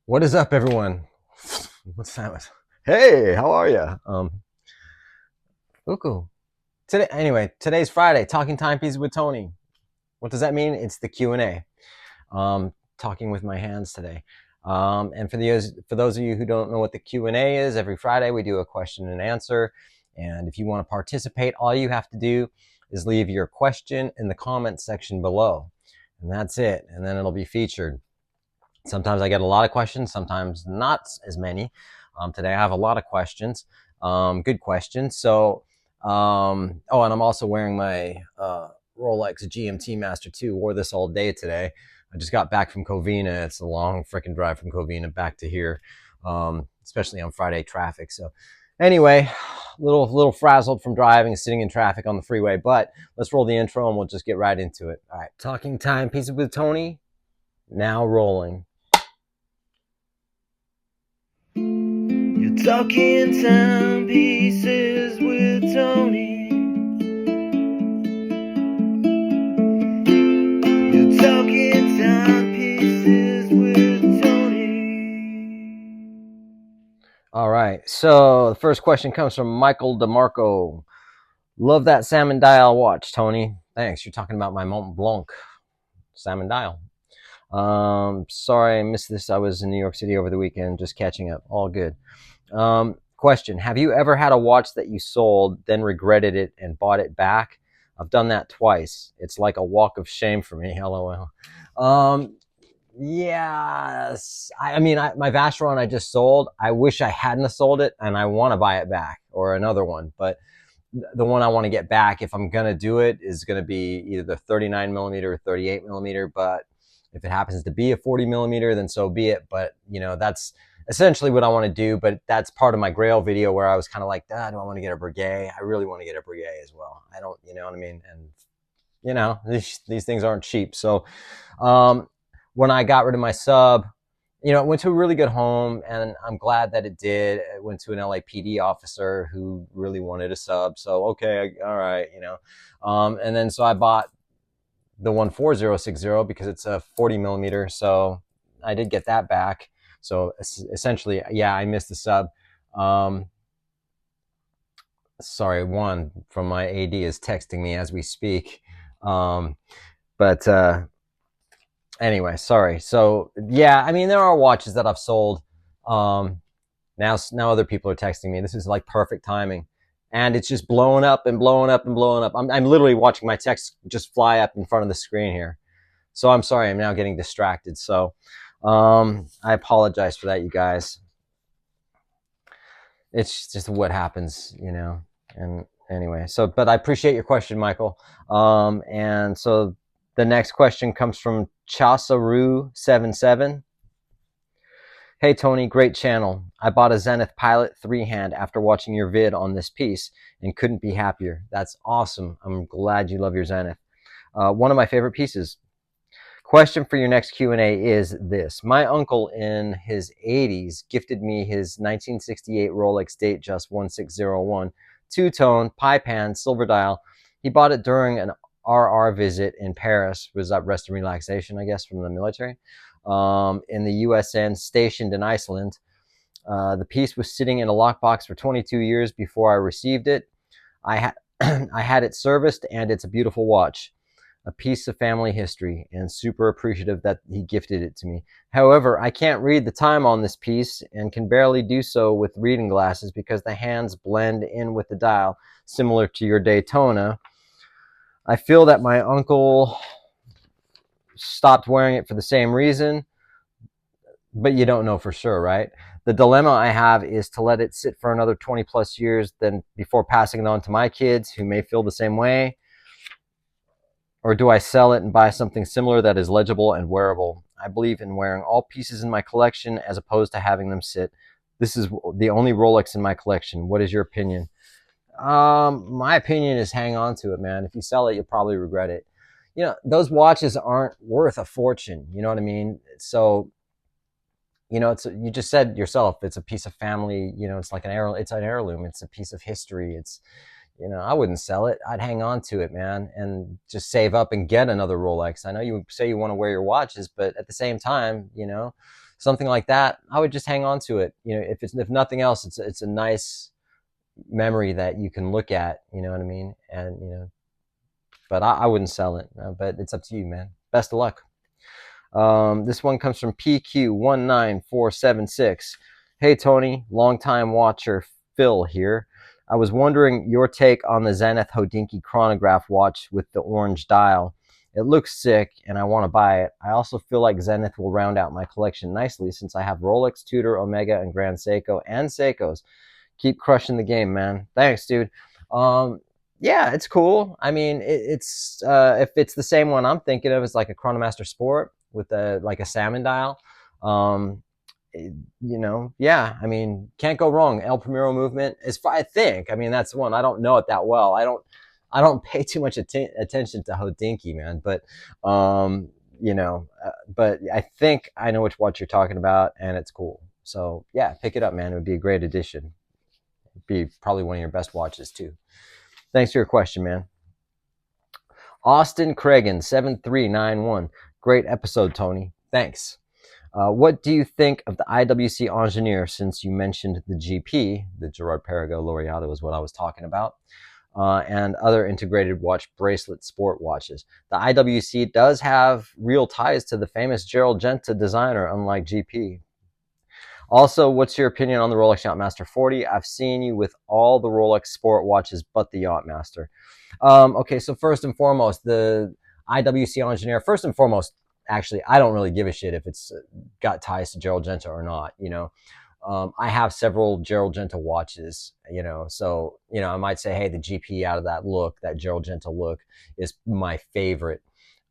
What is up, everyone? What's that? Hey, how are you? Uku. Today's Friday. Talking timepieces with Tony. What does that mean? It's the Q&A. Talking with my hands today. And for those of you who don't know what the Q&A is, every Friday we do a question and answer. And if you want to participate, all you have to do is leave your question in the comments section below, and that's it. And then it'll be featured. Sometimes I get a lot of questions, sometimes not as many. Today I have a lot of questions, good questions. So, and I'm also wearing my Rolex GMT Master 2. Wore this all day today. I just got back from Covina. It's a long freaking drive from Covina back to here, especially on Friday traffic. So anyway, little frazzled from driving, sitting in traffic on the freeway, but let's roll the intro and we'll just get right into it. All right, talking timepieces with Tony, now rolling. You're talking timepieces with Tony. You're talking timepieces with Tony. All right, so the first question comes from Michael DeMarco. Love that salmon dial watch, Tony. Thanks. You're talking about my Mont Blanc salmon dial. Sorry I missed this. I was in New York City over the weekend, just catching up. All good. Question: have you ever had a watch that you sold, then regretted it and bought it back? I've done that twice. It's like a walk of shame for me. LOL. Yes. My Vacheron I just sold. I wish I hadn't have sold it, and I want to buy it back or another one. But the one I want to get back, if I'm gonna do it, is gonna be either the 39 millimeter or 38 millimeter. But if it happens to be a 40 millimeter, then so be it. But that's essentially what I want to do. But that's part of my Grail video where I was kind of like, do I want to get a Breguet? I really want to get a Breguet as well. I don't, you know what I mean? And these things aren't cheap. So when I got rid of my sub, it went to a really good home, and I'm glad that it did. It went to an LAPD officer who really wanted a sub. So, okay, all right, and then so I bought the 14060 because it's a 40 millimeter. So I did get that back. So essentially, yeah, I missed the sub. Sorry, one from my AD is texting me as we speak. But anyway, sorry. So yeah, there are watches that I've sold. Now other people are texting me. This is like perfect timing, and it's just blowing up and blowing up and blowing up. I'm literally watching my text just fly up in front of the screen here. So I'm sorry. I'm now getting distracted. So I apologize for that, you guys. It's just what happens, And anyway, but I appreciate your question, Michael. And so the next question comes from Chasaru77. Hey Tony, great channel. I bought a Zenith Pilot 3-hand after watching your vid on this piece and couldn't be happier. That's awesome. I'm glad you love your Zenith. One of my favorite pieces. Question for your next Q&A is this. My uncle in his 80s gifted me his 1968 Rolex Datejust 1601 two-tone pie pan silver dial. He bought it during an RR visit in Paris. Was that rest and relaxation, I guess, from the military? In the USN stationed in Iceland. The piece was sitting in a lockbox for 22 years before I received it. I had it serviced, and it's a beautiful watch. A piece of family history, and super appreciative that he gifted it to me. However, I can't read the time on this piece and can barely do so with reading glasses because the hands blend in with the dial, similar to your Daytona. I feel that my uncle stopped wearing it for the same reason, but you don't know for sure, right? The dilemma I have is to let it sit for another 20 plus years then before passing it on to my kids who may feel the same way. Or do I sell it and buy something similar that is legible and wearable? I believe in wearing all pieces in my collection as opposed to having them sit. This is the only Rolex in my collection. What is your opinion? My opinion is hang on to it, man. If you sell it, you'll probably regret it. Those watches aren't worth a fortune. You know what I mean? So, you just said yourself, it's a piece of family, it's like it's an heirloom. It's a piece of history. It's, I wouldn't sell it. I'd hang on to it, man, and just save up and get another Rolex. I know you say you want to wear your watches, but at the same time, something like that, I would just hang on to it. You know, if nothing else, it's a nice memory that you can look at. You know what I mean? And you know, but I wouldn't sell it. But it's up to you, man. Best of luck. This one comes from PQ19476. Hey Tony, longtime watcher Phil here. I was wondering your take on the Zenith Hodinkee chronograph watch with the orange dial. It looks sick and I want to buy it. I also feel like Zenith will round out my collection nicely since I have Rolex, Tudor, Omega, and Grand Seiko and Seikos. Keep crushing the game, man. Thanks, dude. Yeah, it's cool. I mean, it's if it's the same one I'm thinking of, it's like a Chronomaster Sport with like a salmon dial. You know, yeah. I mean, can't go wrong. El Primero movement is, I think. I mean, that's one. I don't know it that well. I don't pay too much attention to Hodinkee, man. But you know, but I think I know which watch you're talking about, and it's cool. So yeah, pick it up, man. It would be a great addition. It'd be probably one of your best watches too. Thanks for your question, man. Austin Cragen 7391. Great episode, Tony. Thanks. What do you think of the IWC Engineer, since you mentioned the GP, the Gerard Perregaux Laureato is what I was talking about, and other integrated watch bracelet sport watches? The IWC does have real ties to the famous Gerald Genta designer, unlike GP. Also, what's your opinion on the Rolex Yachtmaster 40? I've seen you with all the Rolex sport watches but the Yachtmaster. Okay, so first and foremost, the IWC Engineer, first and foremost, actually, I don't really give a shit if it's got ties to Gerald Genta or not, you know. I have several Gerald Genta watches, you know, so, you know, I might say, hey, the GP out of that look, that Gerald Genta look is my favorite.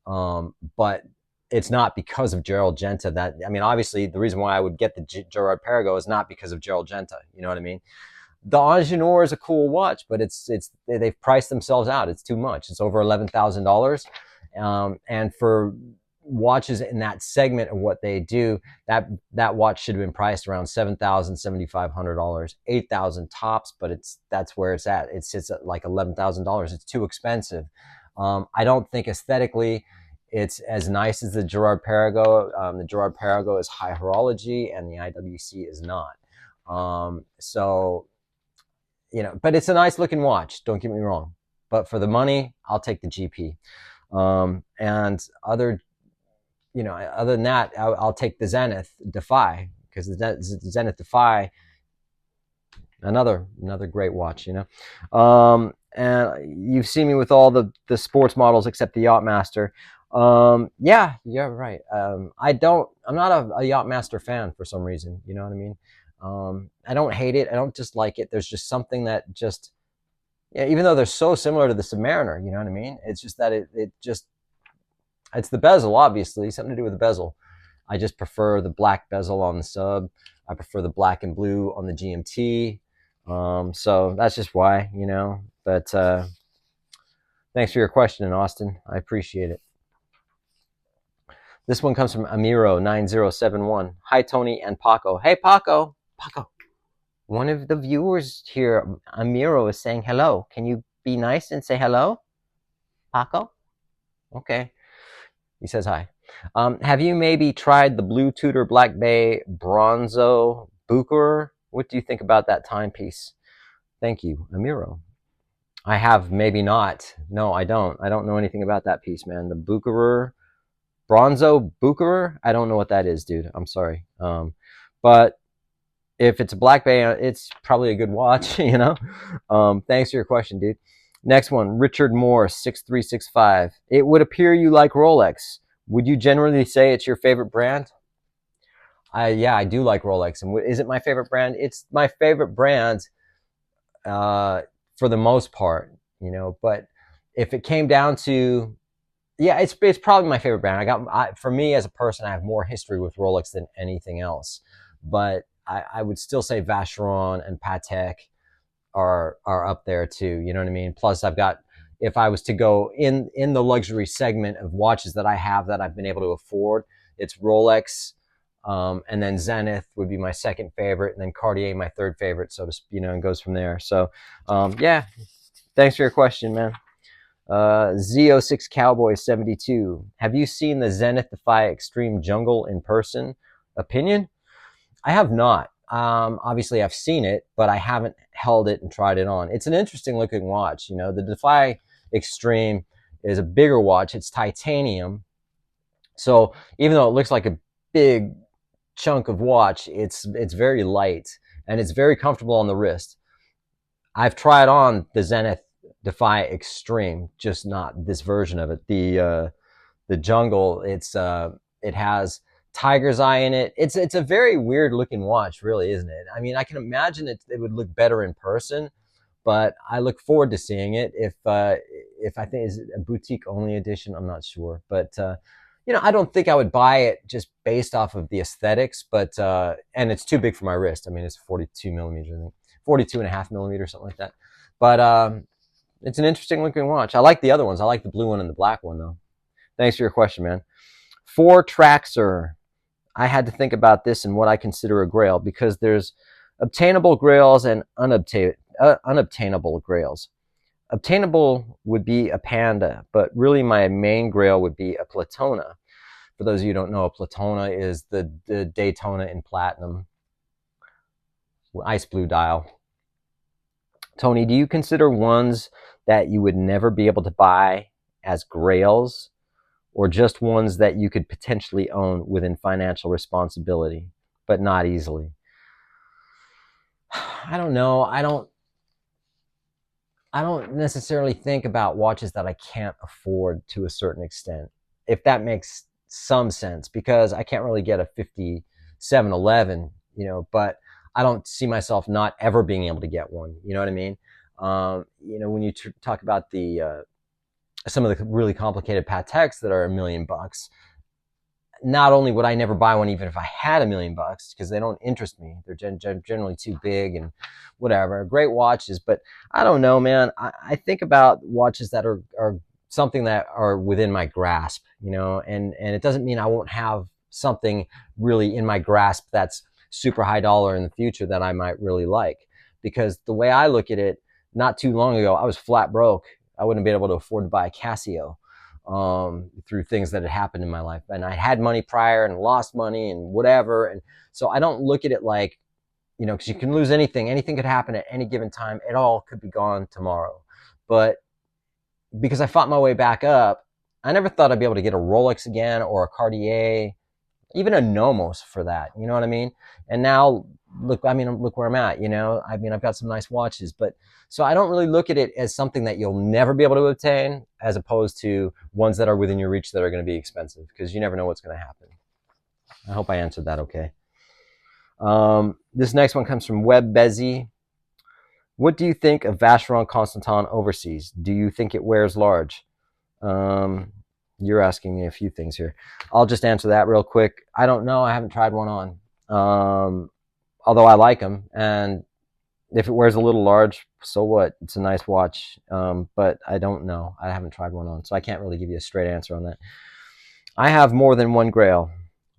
But it's not because of Gerald Genta that, I mean, obviously the reason why I would get the Gerard Perregaux is not because of Gerald Genta, you know what I mean? The Ingenieur is a cool watch, but they've priced themselves out. It's too much. It's over $11,000. And for watches in that segment of what they do, that watch should have been priced around $7,000, $7,500, $8,000 tops, but that's where it's at. It sits at like $11,000. It's too expensive. I don't think aesthetically it's as nice as the Gerard Perregaux. The Gerard Perregaux is high horology and the IWC is not. So, you know, but it's a nice looking watch. Don't get me wrong. But for the money, I'll take the GP. And other than that, I'll take the Zenith Defy, because the Zenith Defy, another great watch, you know. And you've seen me with all the sports models except the Yachtmaster. Yeah, right. I'm not a Yachtmaster fan for some reason. You know what I mean? I don't hate it. I don't dislike it. There's just something that just, yeah, even though they're so similar to the Submariner, you know what I mean? It's just that it's the bezel, obviously, something to do with the bezel. I just prefer the black bezel on the Sub. I prefer the black and blue on the GMT. So that's just why, you know. But thanks for your question, Austin. I appreciate it. This one comes from Amiro9071. Hi, Tony and Paco. Hey, Paco. One of the viewers here, Amiro, is saying hello. Can you be nice and say hello, Paco? Okay. He says hi. Have you maybe tried the Blue Tudor Black Bay Bronzo Bucherer? What do you think about that timepiece? Thank you, Amiro. I have maybe not. No, I don't. I don't know anything about that piece, man. The Bucherer, Bronzo Bucherer? I don't know what that is, dude. I'm sorry. But if it's a Black Bay, it's probably a good watch, you know? Thanks for your question, dude. Next one, Richard Moore, 6365. It would appear you like Rolex. Would you generally say it's your favorite brand? Yeah, I do like Rolex. And is it my favorite brand? It's my favorite brand for the most part, you know. But if it came down to, yeah, it's probably my favorite brand. For me as a person, I have more history with Rolex than anything else. But I would still say Vacheron and Patek are up there too. You know what I mean? Plus, if I was to go in the luxury segment of watches that I have that I've been able to afford, it's Rolex, and then Zenith would be my second favorite, and then Cartier my third favorite. So to, you know, and goes from there. So, yeah. Thanks for your question, man. Z06 Cowboy 72. Have you seen the Zenith Defy Extreme Jungle in person? opinion, I have not. Obviously, I've seen it, but I haven't held it and tried it on. It's an interesting looking watch. You know, the Defy Extreme is a bigger watch. It's titanium. So even though it looks like a big chunk of watch, it's very light and it's very comfortable on the wrist. I've tried on the Zenith Defy Extreme, just not this version of it. The Jungle, it has tiger's eye in it. It's a very weird looking watch, really, isn't it? I mean, I can imagine it would look better in person, but I look forward to seeing it. If I think is it a boutique only edition, I'm not sure, but you know, I don't think I would buy it just based off of the aesthetics, but and it's too big for my wrist. I mean, it's 42 millimeters, I think, 42 and a half millimeters, something like that. But it's an interesting looking watch. I like the other ones. I like the blue one and the black one though. Thanks for your question, man. For Traxxer, I had to think about this and what I consider a grail because there's obtainable grails and unobtainable grails. Obtainable would be a Panda, but really my main grail would be a Platona. For those of you who don't know, a Platona is the Daytona in platinum, ice blue dial. Tony, do you consider ones that you would never be able to buy as grails, or just ones that you could potentially own within financial responsibility, but not easily? I don't know. I don't necessarily think about watches that I can't afford to a certain extent, if that makes some sense, because I can't really get a 5711, you know, but I don't see myself not ever being able to get one. You know what I mean? You know, when you talk about the some of the really complicated Pateks that are $1 million, not only would I never buy one even if I had $1 million, because they don't interest me. They're generally too big and whatever. Great watches, but I don't know, man. I think about watches that are something that are within my grasp, you know, and it doesn't mean I won't have something really in my grasp that's super high dollar in the future that I might really like. Because the way I look at it, not too long ago, I was flat broke. I wouldn't be able to afford to buy a Casio. Through things that had happened in my life, and I had money prior and lost money and whatever, and so I don't look at it like, you know, because you can lose anything could happen at any given time, it all could be gone tomorrow. But because I fought my way back up, I never thought I'd be able to get a Rolex again or a Cartier, even a Nomos for that, you know what I mean? And now look where I'm at, you know. I mean, I've got some nice watches, but so I don't really look at it as something that you'll never be able to obtain, as opposed to ones that are within your reach that are going to be expensive, because you never know what's going to happen. I hope I answered that okay. This next one comes from Web Bezzy. What do you think of Vacheron Constantin overseas? Do you think it wears large? You're asking me a few things here. I'll just answer that real quick. I don't know. I haven't tried one on. Although I like them, and if it wears a little large, so what? It's a nice watch, but I don't know. I haven't tried one on, so I can't really give you a straight answer on that. I have more than one Grail.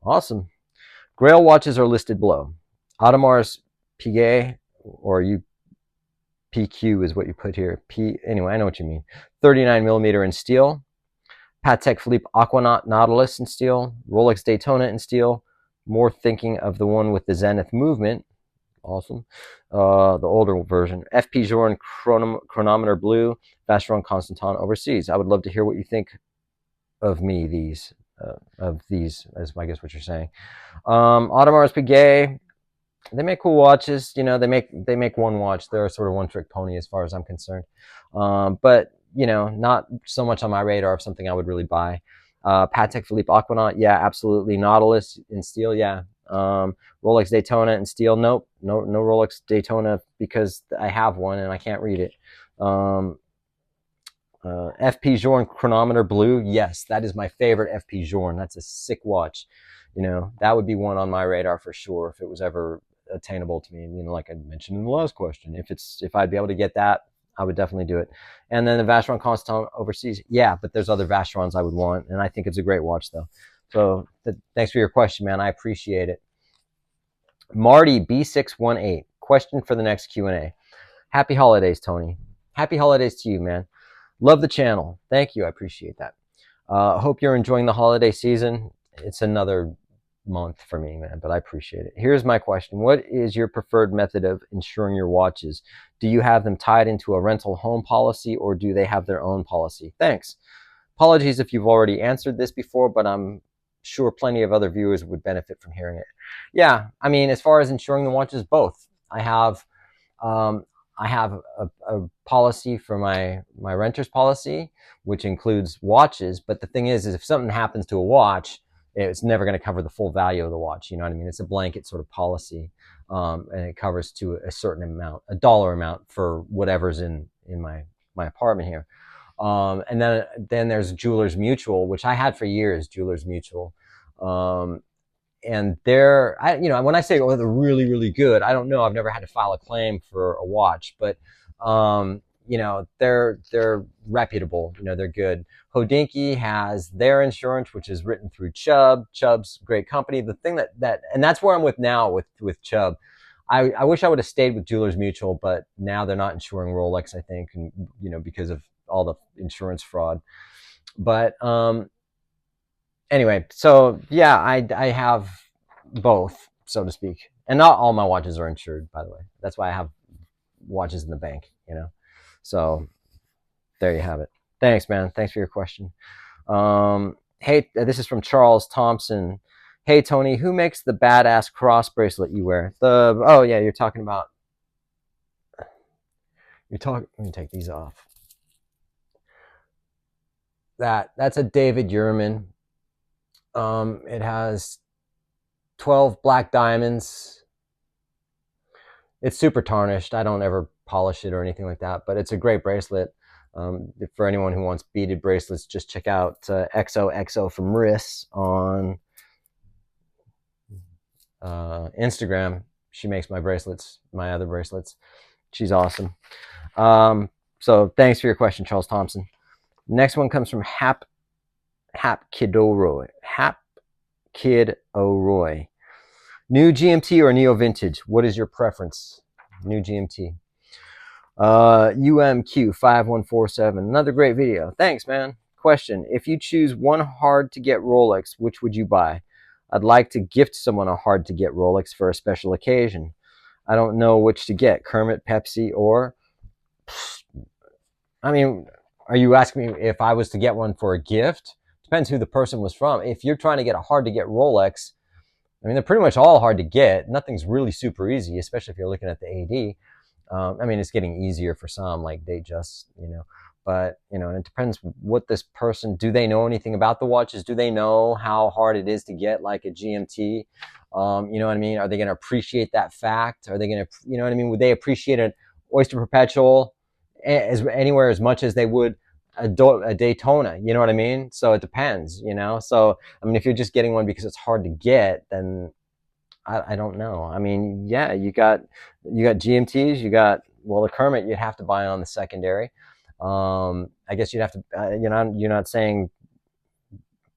Awesome. Grail watches are listed below. Audemars Piguet, or PQ is what you put here. Anyway, I know what you mean. 39 millimeter in steel. Patek Philippe Aquanaut Nautilus in steel. Rolex Daytona in steel. More thinking of the one with the Zenith movement. Awesome. The older version. FP Journe Chronometer Blue. Vacheron Constantin overseas. I would love to hear what you think of these, as I guess what you're saying. Audemars Piguet. They make cool watches. You know, they make one watch. They're sort of one trick pony as far as I'm concerned. But you know, not so much on my radar of something I would really buy. Patek Philippe Aquanaut, yeah, absolutely. Nautilus in steel, yeah. Rolex Daytona in steel, nope. No Rolex Daytona, because I have one and I can't read it. FP Journe Chronometer Blue, yes, that is my favorite FP Journe. That's a sick watch. You know, that would be one on my radar for sure if it was ever attainable to me. You know, like I mentioned in the last question, if I'd be able to get that, I would definitely do it. And then the Vacheron Constantin overseas, yeah, but there's other Vacherons I would want, and I think it's a great watch though. So thanks for your question, man. I appreciate it. Marty B618, question for the next Q&A. Happy holidays, Tony. Happy holidays to you, man. Love the channel. Thank you. I appreciate that. Hope you're enjoying the holiday season. It's another month for me, man, but I appreciate it. Here's my question. What is your preferred method of insuring your watches? Do you have them tied into a rental home policy, or do they have their own policy? Thanks. Apologies if you've already answered this before, but I'm sure plenty of other viewers would benefit from hearing it. Yeah, I mean, as far as insuring the watches, both. Um, I have a policy for my renter's policy, which includes watches. But the thing is if something happens to a watch, it's never going to cover the full value of the watch. You know what I mean? It's a blanket sort of policy, and it covers to a certain amount, a dollar amount for whatever's in my apartment here. And then there's Jewelers Mutual, which I had for years. Jewelers Mutual. And they're, when I say, oh, they're really, really good, I don't know. I've never had to file a claim for a watch, but, they're reputable. They're good. Hodinkee has their insurance, which is written through Chubb. Chubb's a great company. The thing and that's where I'm with now with Chubb. I wish I would have stayed with Jewelers Mutual, but now they're not insuring Rolex, I think, and, because of all the insurance fraud. But, anyway, so yeah, I have both, so to speak. And not all my watches are insured, by the way. That's why I have watches in the bank, So there you have it. Thanks, man. Thanks for your question. Hey, this is from Charles Thompson. Hey, Tony, who makes the badass cross bracelet you wear? Oh yeah, you're talking about. Let me take these off. That's a David Yurman. It has 12 black diamonds. It's super tarnished. I don't ever polish it or anything like that, but it's a great bracelet. For anyone who wants beaded bracelets, just check out XOXO from Riss on Instagram. She makes my bracelets, my other bracelets. She's awesome. So thanks for your question, Charles Thompson. Next one comes from Hap Kid O'Roy. New GMT or Neo Vintage? What is your preference? New GMT. UMQ5147. Another great video. Thanks, man. Question. If you choose one hard to get Rolex, which would you buy? I'd like to gift someone a hard to get Rolex for a special occasion. I don't know which to get. Kermit, Pepsi, or... I mean, are you asking me if I was to get one for a gift? Depends who the person was from. If you're trying to get a hard to get Rolex, I mean, they're pretty much all hard to get. Nothing's really super easy, especially if you're looking at the AD. I mean, it's getting easier for some, like Datejust, but, and it depends what this person, do they know anything about the watches? Do they know how hard it is to get like a GMT? You know what I mean? Are they going to appreciate that fact? Are they going to, you know what I mean? Would they appreciate an Oyster Perpetual anywhere as much as they would a Daytona? You know what I mean? So it depends, So, I mean, if you're just getting one because it's hard to get, then I don't know. I mean, yeah, you got GMTs, the Kermit you'd have to buy on the secondary. I guess you'd have to, you're not saying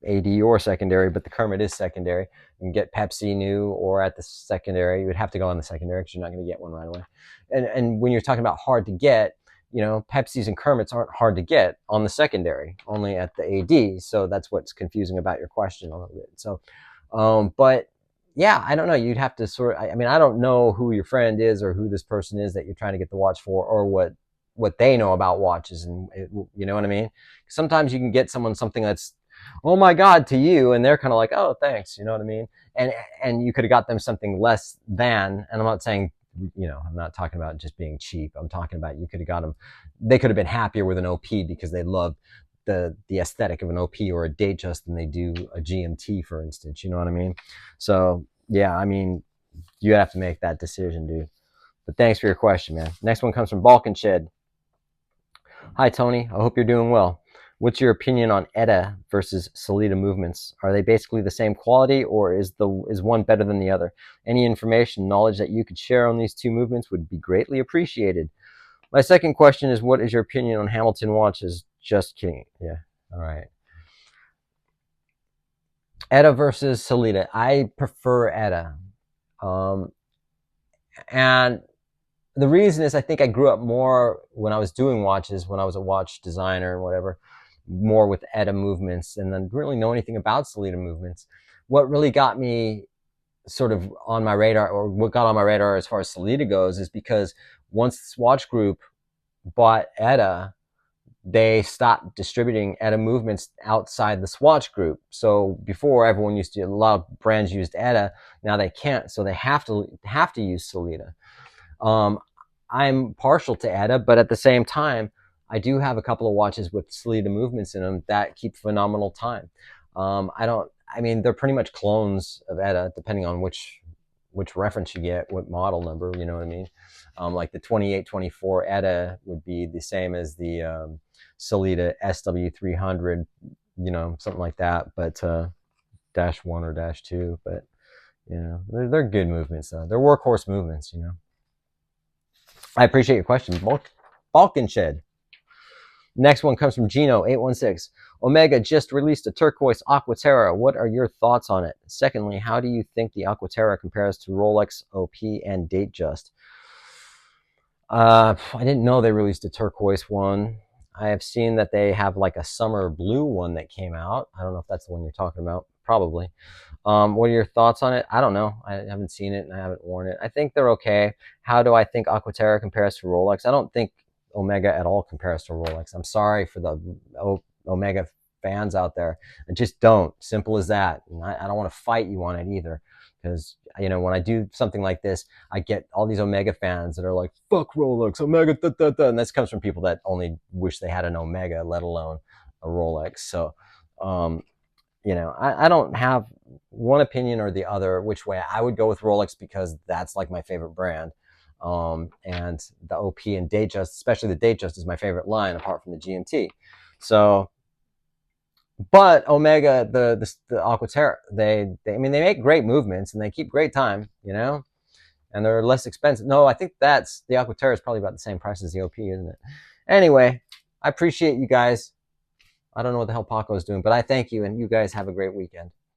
AD or secondary, but the Kermit is secondary. You can get Pepsi new or at the secondary. You would have to go on the secondary because you're not going to get one right away. And when you're talking about hard to get, Pepsis and Kermits aren't hard to get on the secondary, only at the AD. So that's what's confusing about your question a little bit. So, but yeah, I don't know. You'd have to I mean, I don't know who your friend is or who this person is that you're trying to get the watch for, or what they know about watches, and you know what I mean? Sometimes you can get someone something that's, oh my God, to you, and they're kind of like, oh, thanks, you know what I mean? And you could have got them something less than, and I'm not saying, I'm not talking about just being cheap. I'm talking about you could have got them, they could have been happier with an OP because they love the aesthetic of an OP or a Datejust than they do a GMT, for instance. You know what I mean? So yeah, I mean, you have to make that decision, dude. But thanks for your question, man. Next one comes from Balkan Shed. Hi, Tony. I hope you're doing well. What's your opinion on ETA versus Sellita movements? Are they basically the same quality, or is one better than the other? Any information, knowledge that you could share on these two movements would be greatly appreciated. My second question is, what is your opinion on Hamilton watches? Just kidding. Yeah. All right. ETA versus Sellita. I prefer ETA. And the reason is I think I grew up more when I was doing watches, when I was a watch designer and whatever, more with ETA movements, and then didn't really know anything about Sellita movements. what really got me sort of on my radar, or what got on my radar as far as Sellita goes, is because once Swatch Group bought ETA, they stopped distributing ETA movements outside the Swatch Group. So before, everyone used to, a lot of brands used ETA. Now they can't, so they have to use Sellita. I'm partial to ETA, but at the same time, I do have a couple of watches with Sellita movements in them that keep phenomenal time. I mean, they're pretty much clones of ETA, depending on which reference you get, what model number, you know what I mean? Like the 2824 ETA would be the same as the Sellita SW300, you know, something like that, but -1 or -2. But, you know, they're good movements, though. They're workhorse movements, you know. I appreciate your question, Balkan Shed. Next one comes from Gino816. Omega just released a turquoise Aquaterra. What are your thoughts on it? Secondly, how do you think the Aquaterra compares to Rolex OP and Datejust? I didn't know they released a turquoise one. I have seen that they have like a summer blue one that came out. I don't know if that's the one you're talking about. Probably. What are your thoughts on it? I don't know. I haven't seen it and I haven't worn it. I think they're okay. How do I think Aquaterra compares to Rolex? I don't think Omega at all compares to Rolex. I'm sorry for the Omega fans out there. I just don't. Simple as that. And I don't want to fight you on it either, because, you know, when I do something like this, I get all these Omega fans that are like, fuck Rolex, Omega, da, da, da. And this comes from people that only wish they had an Omega, let alone a Rolex. So, you know, I don't have one opinion or the other which way. I would go with Rolex because that's like my favorite brand. And the OP and Datejust, especially the Datejust, is my favorite line apart from the GMT. So, but Omega, the Aquaterra, I mean, they make great movements and they keep great time, you know, and they're less expensive. No, I think the Aquaterra is probably about the same price as the OP, isn't it? Anyway, I appreciate you guys. I don't know what the hell Paco is doing, but I thank you, and you guys have a great weekend.